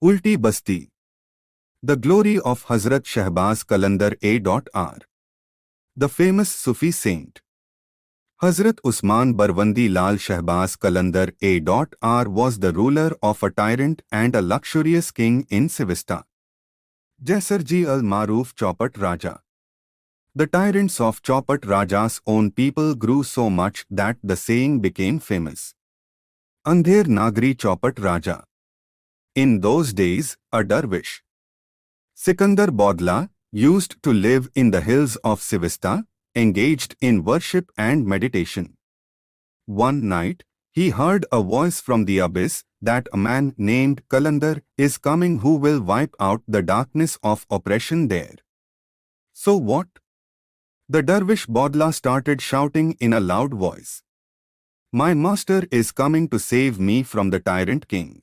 Ulti Basti. The glory of Hazrat Shahbaz Qalandar 𝙩𝙩𝙩. The famous Sufi saint. Hazrat Usman Barwandi Lal Shahbaz Qalandar 𝙩𝙩𝙩 was the ruler of a tyrant and a luxurious king in Sivista. Jaisarji al-Maroof Chaupat Raja. The tyrants of Chaupat Raja's own people grew so much that the saying became famous. Andher Nagri Chaupat Raja. In those days, a dervish, Sikandar Bodla, used to live in the hills of Sivista, engaged in worship and meditation. One night, he heard a voice from the abyss that a man named Qalandar is coming who will wipe out the darkness of oppression there. So what? The dervish Bodla started shouting in a loud voice. My master is coming to save me from the tyrant king.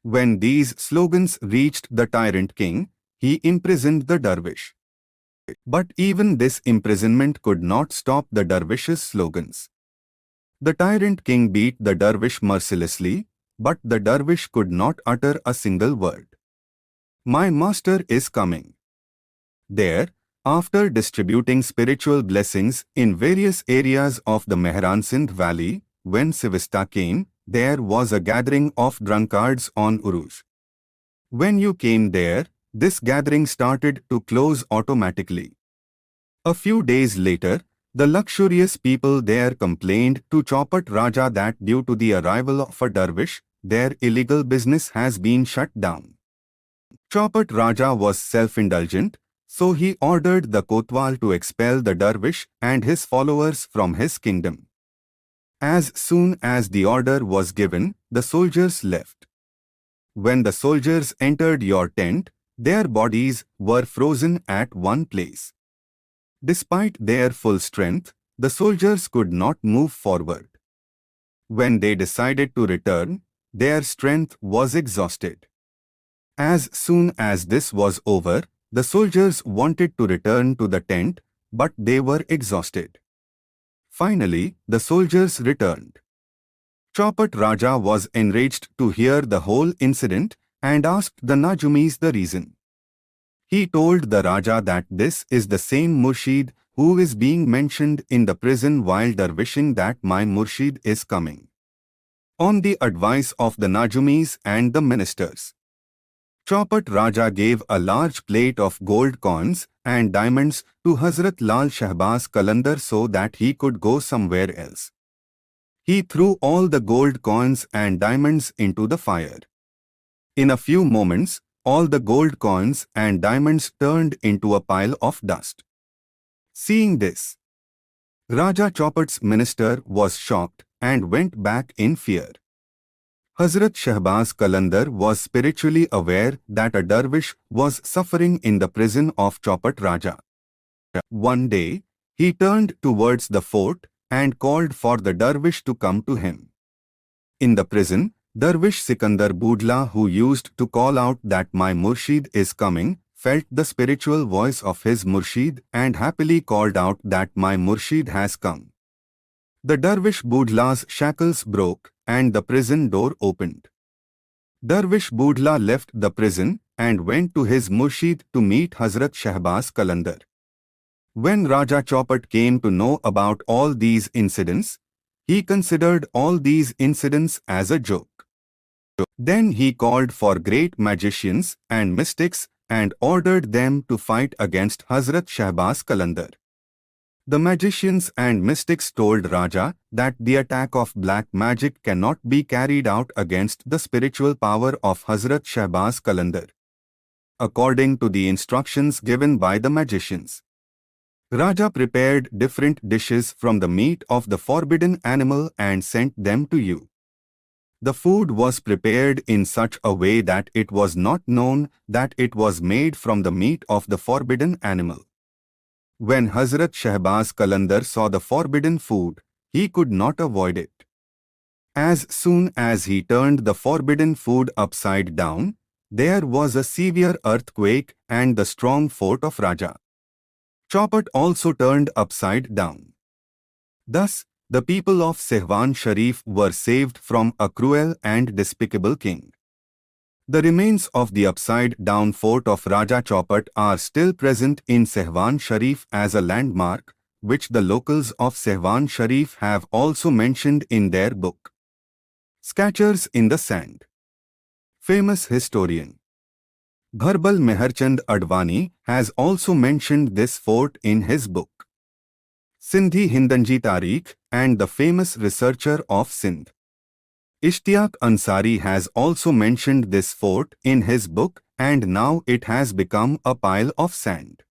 When these slogans reached the tyrant king, he imprisoned the dervish. But even this imprisonment could not stop the dervish's slogans. The tyrant king beat the dervish mercilessly, but the dervish could not utter a single word. My master is coming. There, after distributing spiritual blessings in various areas of the Mehran Sindh valley, when Sivista came, there was a gathering of drunkards on Uruj. When you came there, this gathering started to close automatically. A few days later, the luxurious people there complained to Chaupat Raja that due to the arrival of a dervish, their illegal business has been shut down. Chaupat Raja was self-indulgent, so he ordered the Kotwal to expel the dervish and his followers from his kingdom. As soon as the order was given, the soldiers left. When the soldiers entered your tent, their bodies were frozen at one place. Despite their full strength, the soldiers could not move forward. When they decided to return, their strength was exhausted. As soon as this was over, the soldiers wanted to return to the tent, but they were exhausted. Finally, the soldiers returned. Chaupat Raja was enraged to hear the whole incident and asked the Najumis the reason. He told the Raja that this is the same Murshid who is being mentioned in the prison while dervishing that my Murshid is coming. On the advice of the Najumis and the ministers, Chaupat Raja gave a large plate of gold coins and diamonds to Hazrat Lal Shahbaz Qalandar so that he could go somewhere else. He threw all the gold coins and diamonds into the fire. In a few moments, all the gold coins and diamonds turned into a pile of dust. Seeing this, Raja Chaupat's minister was shocked and went back in fear. Hazrat Shahbaz Qalandar was spiritually aware that a dervish was suffering in the prison of Chaupat Raja. One day, he turned towards the fort and called for the dervish to come to him. In the prison, Dervish Sikandar Budla, who used to call out that my Murshid is coming, felt the spiritual voice of his Murshid and happily called out that my Murshid has come. The Dervish Budla's shackles broke and the prison door opened. Dervish Budla left the prison and went to his Murshid to meet Hazrat Shahbaz Qalandar. When Raja Chaupat came to know about all these incidents, he considered all these incidents as a joke. Then he called for great magicians and mystics and ordered them to fight against Hazrat Shahbaz Qalandar. The magicians and mystics told Raja that the attack of black magic cannot be carried out against the spiritual power of Hazrat Shahbaz Qalandar. According to the instructions given by the magicians, Raja prepared different dishes from the meat of the forbidden animal and sent them to you. The food was prepared in such a way that it was not known that it was made from the meat of the forbidden animal. When Hazrat Shahbaz Qalandar saw the forbidden food, he could not avoid it. As soon as he turned the forbidden food upside down, there was a severe earthquake and the strong fort of Raja Chaupat also turned upside down. Thus, the people of Sehwan Sharif were saved from a cruel and despicable king. The remains of the upside-down fort of Raja Chaupat are still present in Sehwan Sharif as a landmark, which the locals of Sehwan Sharif have also mentioned in their book. Sketchers in the Sand. Famous historian Bharbal Meherchand Advani has also mentioned this fort in his book Sindhi Hindanji Tarikh, and the famous researcher of Sindh Ishtiyaq Ansari has also mentioned this fort in his book, and now it has become a pile of sand.